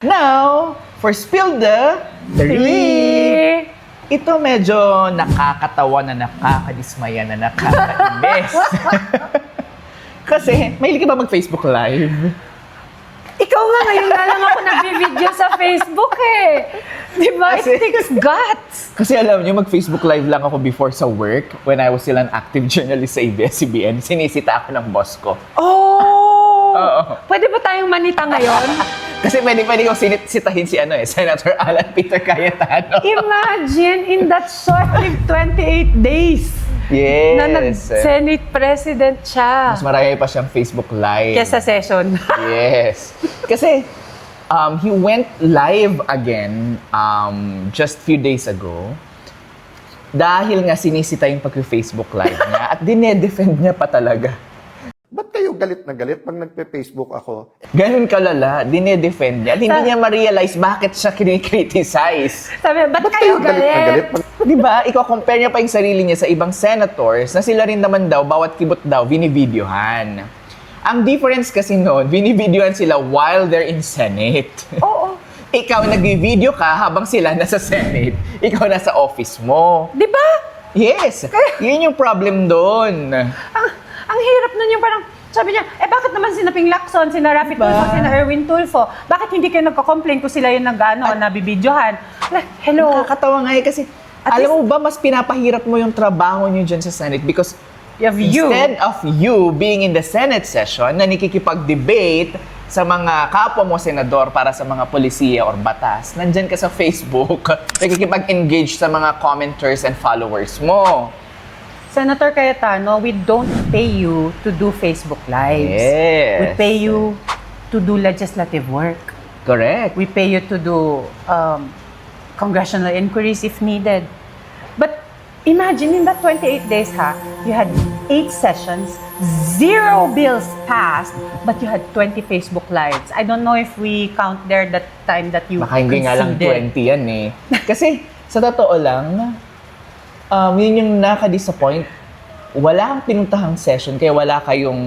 Now, for Spill the Three. Ito medyo nakakatawa na nakakadismaya na nakakainis. Kasi, mahilig ka ba mag-Facebook Live? Ikaw nga, ngayon nga lang ako nag-video sa Facebook eh. Di ba? It takes guts. Kasi alam niyo, mag-Facebook Live lang ako before sa work when I was still an active journalist sa ABS-CBN. Sinisita ako ng boss ko. Oh! Oo. Pwede ba tayong manita ngayon? Kasi pwede kong sitahin si Senator Alan Peter Cayetano. Imagine in that short-lived 28 days Yes. na nag-Senate President siya. Mas marami pa siyang Facebook Live. Kesa session. Yes. Kasi he went live again just few days ago dahil nga sinisita yung pag-Facebook Live niya at dinedefend niya pa talaga. Ba't kayo galit na galit pag nagpe-Facebook ako? Ganun kalala, dinedefend niya. At hindi niya ma-realize bakit siya kinikriticize. Sabi, ba't kayo galit? Di ba? Iko-compare niya pa yung sarili niya sa ibang senators na sila rin naman daw, bawat kibot daw, binibidyohan. Ang difference kasi noon, binibidyohan sila while they're in Senate. Oo. Ikaw nag-video ka habang sila nasa Senate. Ikaw nasa office mo. Di ba? Yes! Yun yung problem doon. Ang hirap nun yung parang, sabi niya, bakit naman sina Ping Lacson, sina Rafi Tulfo, sina Erwin Tulfo, bakit hindi kayo nagko-complain kung sila yung nabibidyohan? Hello. Nakakatawa nga kasi, alam mo ba, mas pinapahirap mo yung trabaho niyo dyan sa Senate because instead of you being in the Senate session na nakikipag-debate sa mga kapwa mo senador para sa mga polisiya or batas, nandyan ka sa Facebook, nakikipag-engage sa mga commenters and followers mo. Senator Cayetano, we don't pay you to do Facebook Lives. Yes. We pay you to do legislative work. Correct. We pay you to do congressional inquiries if needed. But imagine in that 28 days, you had 8 sessions, 0 bills passed, but you had 20 Facebook Lives. I don't know if we count there that time that you Baka hindi nga lang conceded. 20 yan eh. Kasi sa totoo lang, yun yung nakaka-disappoint. Wala kang pinuntahang session kaya wala kayong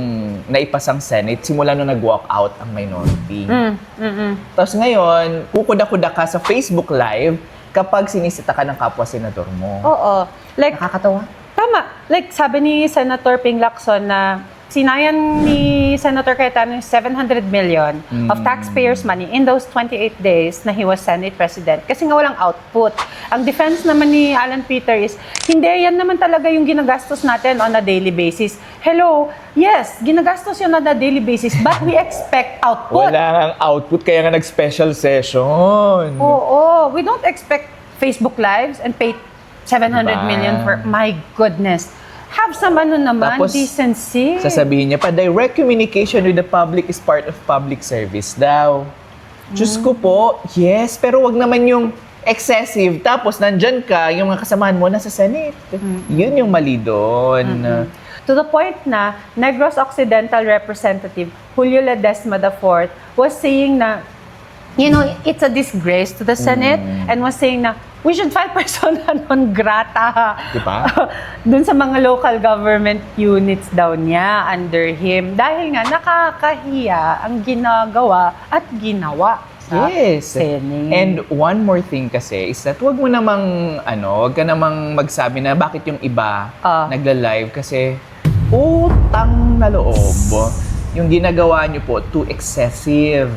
naipasang Senate simula nung nag-walk out ang minority. Tapos ngayon, kukuda-kuda ka sa Facebook Live kapag sinisita ka ng kapwa senador mo. Oo. Like, Nakakatawa. tama. Like, sabi ni Senator Ping Lacson na sinayan ni Senator Cayetano yung 700 million of taxpayers' money in those 28 days na he was Senate President kasi nga walang output. Ang defense naman ni Alan Peter is, hindi, yan naman talaga yung ginagastos natin on a daily basis. Hello, yes, ginagastos yun on a daily basis, but we expect output. Wala kang output kaya nga nag-special session. Oo, we don't expect Facebook Lives and pay 700 Diba? million for, my goodness. Have some naman, Tapos, decency. sasabihin niya pa, direct communication with the public is part of public service daw. Diyos ko po, yes, pero wag naman yung excessive. Tapos, nandyan ka, yung mga kasamahan mo nasa Senate. Yun yung mali doon. To the point na Negros Occidental Representative Julio Ledesma IV was saying na, you know, it's a disgrace to the Senate and was saying na, we should file persona non grata. Diba? Dun sa mga local government units daw niya under him. Dahil nga nakakahiya ang ginagawa at ginawa sa Yes. Senate. And one more thing kasi is that wag mo namang wag ka namang magsabi na bakit yung iba nagla-live kasi utang na loob. Yung ginagawa niyo po too excessive.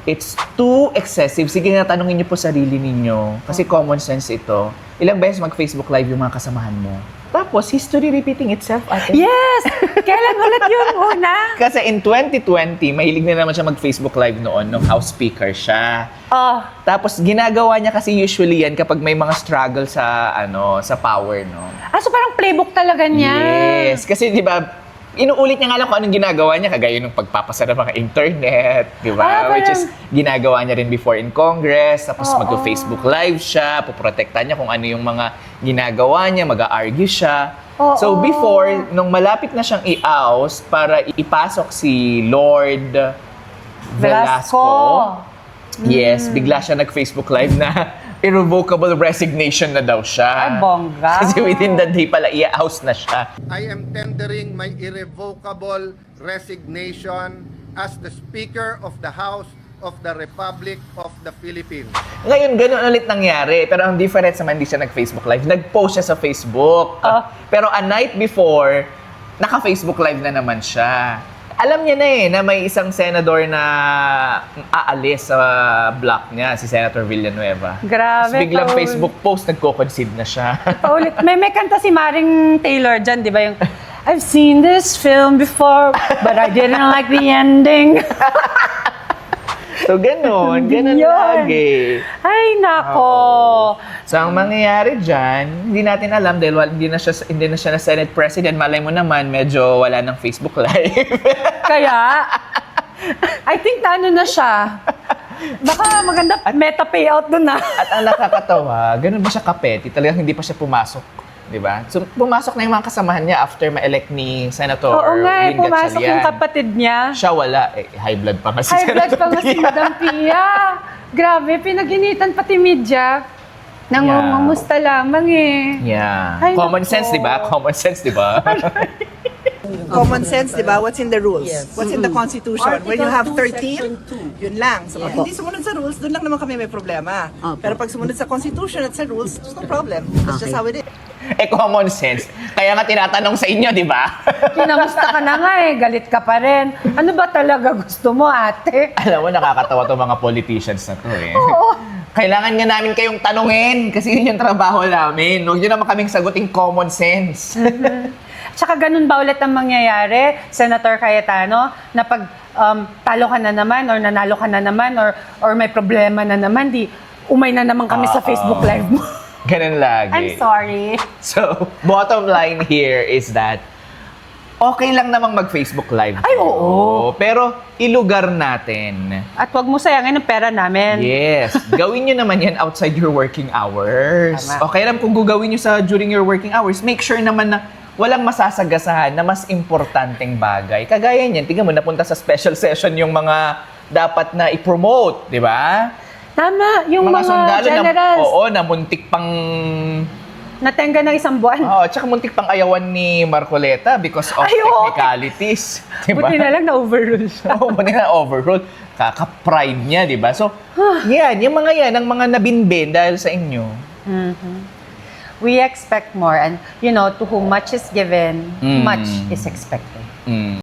It's too excessive. Sige nga, tanungin niyo po sarili ninyo. Kasi common sense ito. Ilang beses mag-Facebook Live yung mga kasamahan mo. Tapos, history repeating itself, ate. Yes! Kailan ulit yun una? Kasi in 2020, mahilig na naman siya mag-Facebook Live noon nung House Speaker siya. Tapos, ginagawa niya kasi usually yan kapag may mga struggle sa, sa power, no? So parang playbook talaga niya. Yes. Kasi, di ba, inuulit niya nga lang kung anong ginagawa niya, kagaya ng pagpapasa ng mga internet, di ba? Which is, ginagawa niya rin before in Congress, tapos mag-Facebook Live siya, poprotektahan niya kung ano yung mga ginagawa niya, mag-argue siya. So before, nung malapit na siyang i-oust para ipasok si Lord Velasco, yes, bigla siya nag-Facebook Live na irrevocable resignation na daw siya. Ay, bongga. Kasi within the day pala, i-oust na siya. I am tendering my irrevocable resignation as the Speaker of the House of the Republic of the Philippines. Ngayon, ganun ulit nangyari. Pero ang difference naman, hindi siya nag-Facebook Live. Nag-post siya sa Facebook. Pero a night before, naka-Facebook Live na naman siya. Alam niya na na may isang senador na aalis sa block niya, si Senator Villanueva. Grabe. Tapos biglang Paul. Facebook post, nagko-concede na siya. Paulit. May kanta si Maring Taylor dyan, di ba? Yung, I've seen this film before, but I didn't like the ending. So, ganun Yun. lagi. Ay, nako. So, ang mangyayari dyan, hindi natin alam dahil hindi na siya na Senate President. Malay mo naman, medyo wala ng Facebook Live. Kaya, I think na ano na siya. Baka maganda meta payout dun na. At ang nakakatawa, ganun ba siya kapeti? Talagang hindi pa siya pumasok. Di ba? So, pumasok na yung mga kasamahan niya after ma-elect ni Senator Oo nga, Lynn pumasok Gatchalian. yung kapatid niya. Siya wala. High blood pa nga si High blood Senator pa nga si Pia. Madam Pia. Grabe, pinaginitan pati media. Nangungumusta lamang Yeah. Ay, Common nako. sense, di ba? Common sense, di ba? Common sense, di ba? What's in the rules? What's in the Constitution? When you have 13, yun lang. So, pag hindi sumunod sa rules, doon lang naman kami may problema. Pero pag sumunod sa Constitution at sa rules, there's no problem. That's just how it is. Common sense. Kaya nga tinatanong sa inyo, di ba? Kinamusta ka na nga galit ka pa rin. Ano ba talaga gusto mo, ate? Alam mo, nakakatawa to mga politicians na to Kailangan nga namin kayong tanungin kasi yun yung trabaho namin. Huwag nyo naman kaming saguting common sense. Tsaka ganun ba ulit ang mangyayari, Senator Cayetano, na pag talo ka na naman or nanalo ka na naman or may problema na naman, di umay na naman kami sa Facebook Live mo. Ganun lagi. I'm sorry. So, bottom line here is that okay lang namang mag-Facebook Live. Ay, oo. Pero ilugar natin. At wag mo sayangin ang pera namin. Yes. Gawin nyo naman yan outside your working hours. Tama. Okay lang kung gagawin nyo during your working hours, make sure naman na walang masasagasahan na mas importanteng bagay. Kagaya niyan, tingnan mo, napunta sa special session yung mga dapat na i-promote, di ba? Tama, yung mga, sundalo generals na muntik pang natenga ng isang buwan. tsaka muntik pang ayawan ni Marcoleta because of Ay, oo. technicalities. Diba? Buti na lang na-overrule siya. Oo, buti na overrule. Kaka-pride niya, di ba? So, yan, yung mga yan, ang mga nabinbin dahil sa inyo. We expect more and, to whom much is given, much is expected.